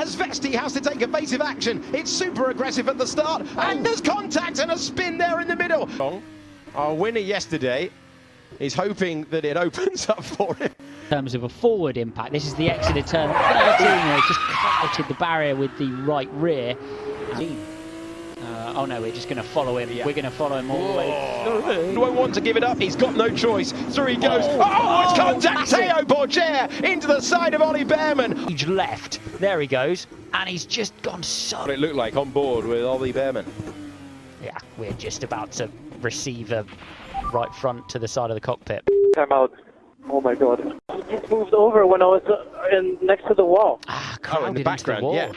as Vesti has to take evasive action. It's super aggressive at the start, and there's contact and a spin there in the middle. Our winner yesterday is hoping that it opens up for him. In terms of a forward impact, this is the exit of turn 13, where he's just clouted the barrier with the right rear. Oh no, we're just going to follow him. Yeah. We're going to follow him all the way. He won't want to give it up. He's got no choice. Through he goes. It's contact. Teo Pourchaire into the side of Ollie Bearman. Huge left. There he goes. And he's just gone so... What it looked like on board with Ollie Bearman. Yeah, we're just about to receive a right front to the side of the cockpit. Time out. Oh my god. It just moved over when I was next to the wall. In the background, yeah.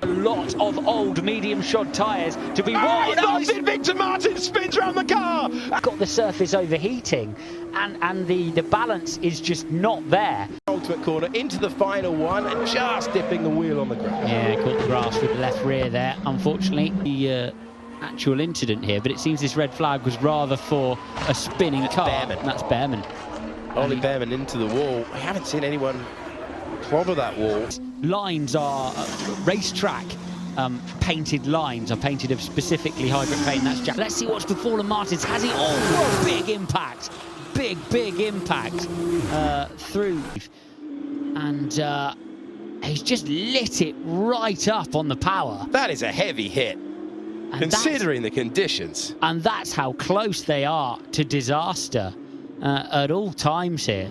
A lot of old medium shod tyres to be worn. Victor Martin spins around the car. Got the surface overheating, and the balance is just not there. Ultimate corner into the final one and just dipping the wheel on the grass. Yeah, caught the grass with the left rear there. Unfortunately, the actual incident here, but it seems this red flag was rather for a spinning car. Bearman. That's Bearman. Ollie Bearman into the wall. I haven't seen anyone clobber that wall. Lines are racetrack painted lines are painted of specifically hydrant paint. That's Jack. Let's see what's befallen Martins. Has he? Oh, big impact, big impact through, and he's just lit it right up on the power. That is a heavy hit, considering the conditions. And that's how close they are to disaster at all times here.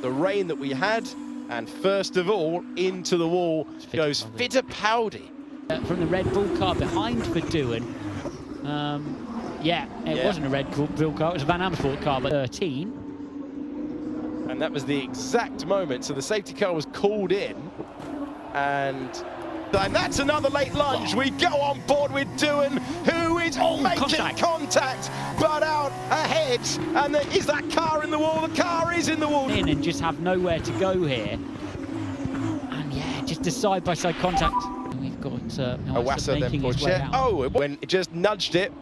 The rain that we had. And first of all, into the wall goes Fittipaldi. From the Red Bull car behind Verduin. It wasn't a Red Bull car, it was a Van Amersfoort car, but 13. And that was the exact moment. So the safety car was called in. And that's another late lunge. We go on board with Doohan, who is making contact, but out ahead. And is that car in the wall? The car is in the wall. And just have nowhere to go here. And yeah, just a side-by-side contact. We've got Iwasa then Pourchaire. When it just nudged it.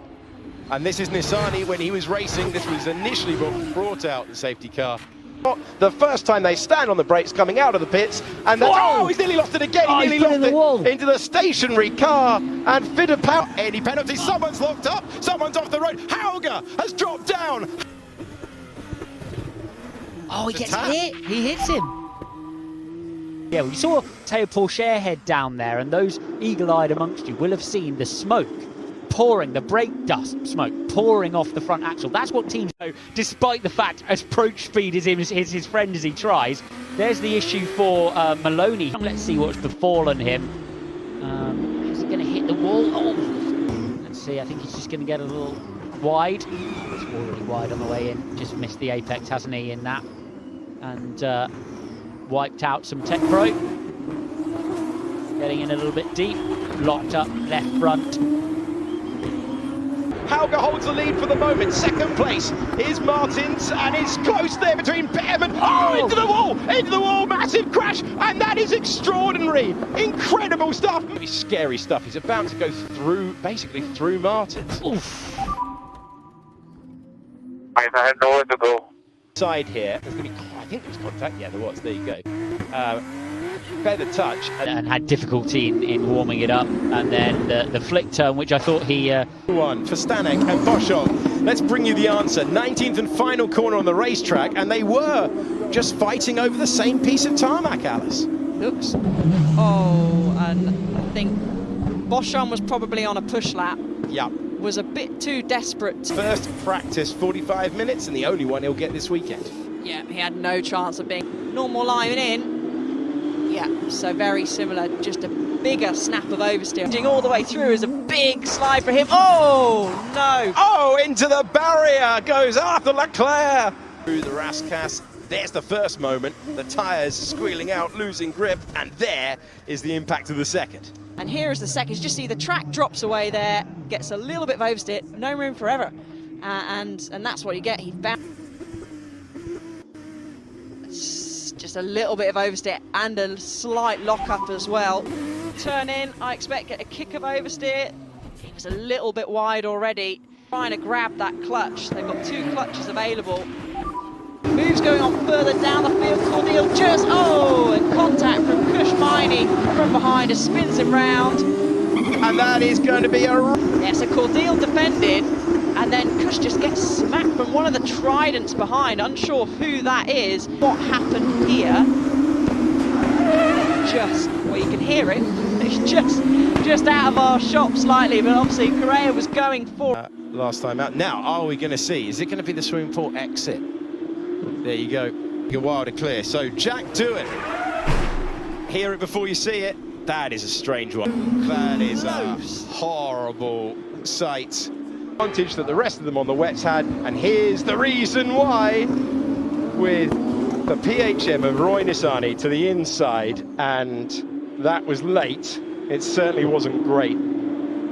And this is Nissany when he was racing. This was initially brought out the safety car. The first time they stand on the brakes coming out of the pits, and that's, he's nearly lost it again. He nearly lost it into the stationary car. And Fittipaldi, any penalty? Someone's locked up. Someone's off the road. Hauger has dropped down. Oh, he gets hit. He hits him. Yeah, we saw Teo Pourchaire head down there, and those eagle-eyed amongst you will have seen the smoke pouring, the brake dust smoke pouring off the front axle. That's what teams know, despite the fact approach speed is his friend as he tries. There's the issue for Maloney. Let's see what's befallen him. Is he going to hit the wall? Oh, let's see. I think he's just going to get a little wide. It's already wide on the way in. Just missed the apex, hasn't he, in that? And wiped out some Tech Pro. Getting in a little bit deep. Locked up left front. Hauger holds the lead for the moment. Second place is Martins, and it's close there between Bearman. Into the wall, massive crash, and that is extraordinary, incredible stuff. Really scary stuff. He's about to go through, basically through Martins. Oof. I had nowhere to go. Side here, there's going to be, I think there was contact. Yeah, there was. There you go. Feather touch and had difficulty in warming it up, and then the flick turn, which I thought he one for Stanek and Boschong. Let's bring you the answer. 19th and final corner on the racetrack, and they were just fighting over the same piece of tarmac, Alice. Oops. Oh, and I think Boschong was probably on a push lap. Yep. Was a bit too desperate. First practice 45 minutes, and the only one he'll get this weekend. Yeah, he had no chance of being normal line in. Yeah, so very similar, just a bigger snap of oversteer. All the way through is a big slide for him. Oh, no. Oh, into the barrier goes Arthur Leclerc. Through the Rascasse, there's the first moment. The tyres squealing out, losing grip, and there is the impact of the second. And here is the second. You just see the track drops away there, gets a little bit of oversteer, no room forever. And that's what you get. He found just a little bit of oversteer and a slight lock-up as well. Turn in, I expect get a kick of oversteer. He was a little bit wide already. Trying to grab that clutch. They've got two clutches available. Moves going on further down the field. Cordeal just, and contact from Kush Miney. from behind, spins him round. And that is going to be a... Yeah, so Cordeel defended, and then Kush just gets smacked from one of the tridents behind. Unsure of who that is. What happened here? Well, you can hear it. It's just out of our shop slightly, but obviously Correa was going for last time out. Now, are we going to see? Is it going to be the swimming pool exit? There you go. You're wild and clear. So Jack do it. Hear it before you see it. That is a strange one. That is a horrible sight. Advantage that the rest of them on the wets had, and here's the reason why. With the PHM of Roy Nissany to the inside, and that was late. It certainly wasn't great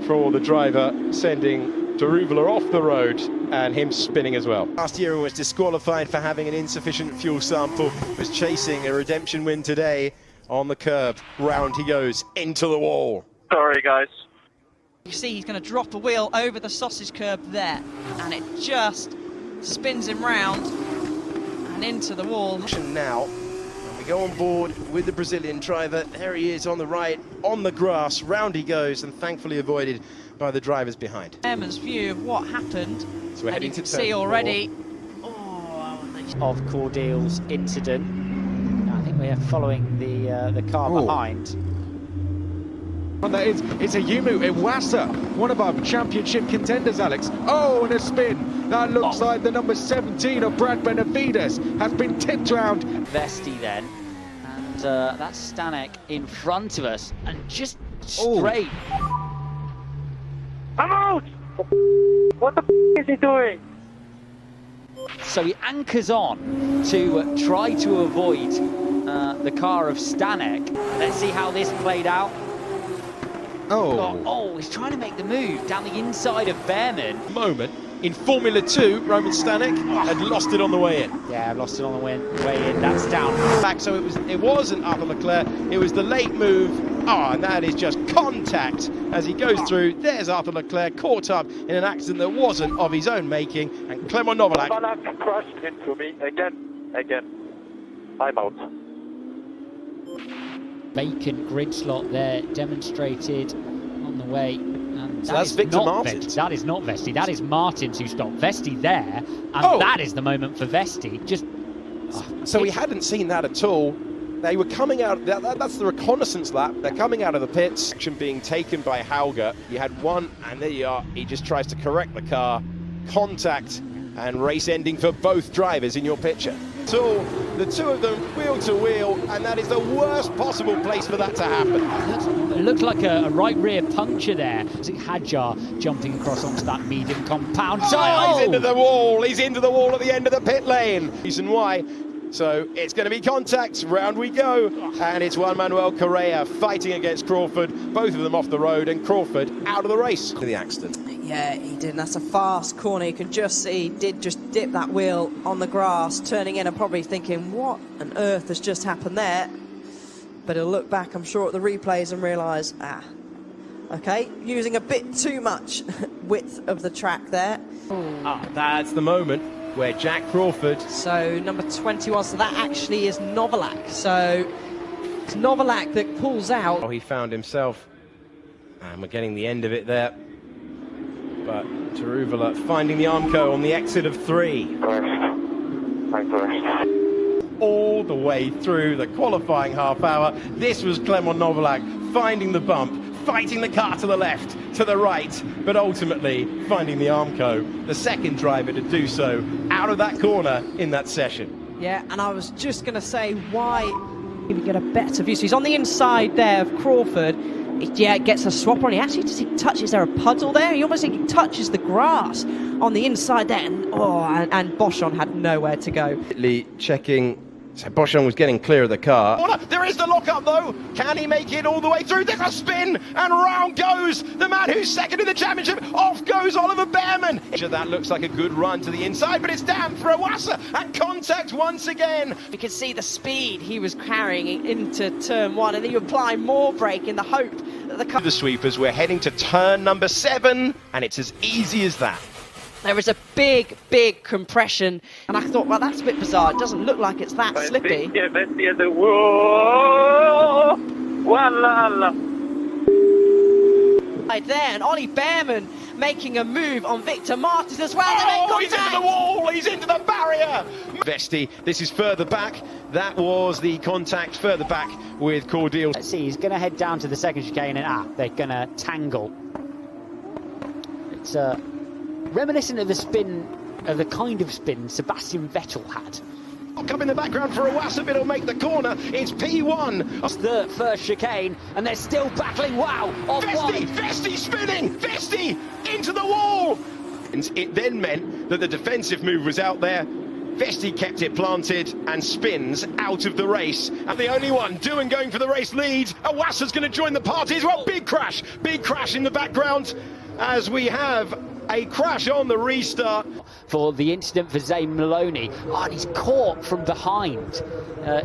for the driver, sending Daruvala off the road and him spinning as well. Last year he was disqualified for having an insufficient fuel sample, was chasing a redemption win today on the curb. Round he goes into the wall. Sorry, guys. You see he's going to drop a wheel over the sausage curb there, and it just spins him round and into the wall. Now, and we go on board with the Brazilian driver. There he is on the right, on the grass. Round he goes, and thankfully avoided by the drivers behind. Chairman's view of what happened, So we're heading you can to see turn already. Of Cordeel's incident. I think we are following the car behind. And that is, it's a Yumu Iwasa, one of our championship contenders, Alex. Oh, and a spin. That looks like the number 17 of Brad Benavides has been tipped round. Vesti then, and that's Stanek in front of us, and just straight. I'm out! What the is he doing? So he anchors on to try to avoid the car of Stanek. Let's see how this played out. Oh, he's trying to make the move down the inside of Behrman. Moment in Formula 2, Roman Stanek had lost it on the way in. Yeah, lost it on the way in. That's down. Back, so it wasn't Arthur Leclerc, it was the late move. And that is just contact as he goes through. There's Arthur Leclerc caught up in an accident that wasn't of his own making, and Clement Novalak crashed into me again. I'm out. Vacant grid slot there demonstrated on the way. And so that's Victor Martins. That is not Vesti. That is Martins who stopped Vesti there, and that is the moment for Vesti. So we hadn't seen that at all. They were coming out. That's the reconnaissance lap. They're coming out of the pits. Action being taken by Hauger. You had one, and there you are. He just tries to correct the car. Contact and race ending for both drivers in your picture. So the two of them wheel to wheel, and that is the worst possible place for that to happen. It looked like a right rear puncture there. Was it Hadjar jumping across onto that medium compound? He's into the wall. He's into the wall at the end of the pit lane. Reason why. So it's going to be contact. Round we go, and it's Juan Manuel Correa fighting against Crawford. Both of them off the road, and Crawford out of the race. The accident. Yeah, he did, and that's a fast corner. You can just see he did just dip that wheel on the grass, turning in and probably thinking, what on earth has just happened there? But he'll look back, I'm sure, at the replays and realise, okay, using a bit too much width of the track there. That's the moment where Jack Crawford... So number 21, so that actually is Novalak. So it's Novalak that pulls out. He found himself, and we're getting the end of it there. But Daruvala finding the Armco on the exit of 3. All the way through the qualifying half hour, this was Clement Novalak finding the bump, fighting the car to the left, to the right, but ultimately finding the Armco, the second driver to do so out of that corner in that session. Yeah, and I was just going to say why we get a better view. So he's on the inside there of Crawford. It gets a swap on. He actually just touches. There a puddle there. He almost touches the grass on the inside there, and Boschon had nowhere to go. Checking. So Boschon was getting clear of the car. There is the lockup though. Can he make it all the way through? There's a spin, and round goes the man who's second in the championship. Off goes Oliver Behrman. That looks like a good run to the inside, but it's down for Iwasa, and contact once again. You can see the speed he was carrying into turn 1, and he applied more brake in the hope that the car... The sweepers, we're heading to turn number 7, and it's as easy as that. There was a big compression, and I thought, well, that's a bit bizarre. It doesn't look like it's that slippy. Wallah. Right there, and Ollie Bearman making a move on Victor Martins as well. Oh, he's into the wall, he's into the barrier. Vesti, this is further back. That was the contact further back with Cordial. Let's see, he's going to head down to the second chicane and they're going to tangle. It's reminiscent of the spin, of the kind of spin Sebastian Vettel had. Up in the background for Iwasa, but it'll make the corner. It's P1. It's the first chicane, and they're still battling. Wow! Vesti spinning! Vesti into the wall! And it then meant that the defensive move was out there. Vesti kept it planted and spins out of the race. And the only one going for the race lead. Iwasa's going to join the party as well. Big crash in the background as we have a crash on the restart. For the incident for Zane Maloney. Oh, and he's caught from behind.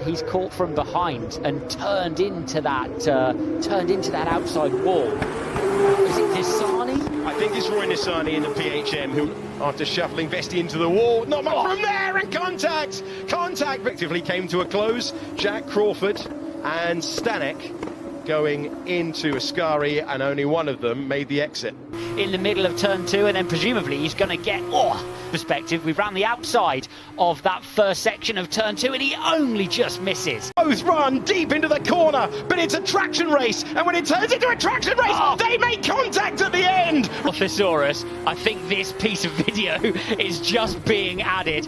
He's caught from behind and turned into that outside wall. Is it Nissany? I think it's Roy Nissany in the PHM who, after shuffling Vesti into the wall, not much from there, and contact effectively came to a close. Jack Crawford and Stanek going into Ascari, and only one of them made the exit. In the middle of turn 2, and then presumably he's going to get perspective. We've ran the outside of that first section of turn 2 and he only just misses. Both run deep into the corner, but it's a traction race, and when it turns into a traction race, they make contact at the end. Thesaurus, I think this piece of video is just being added.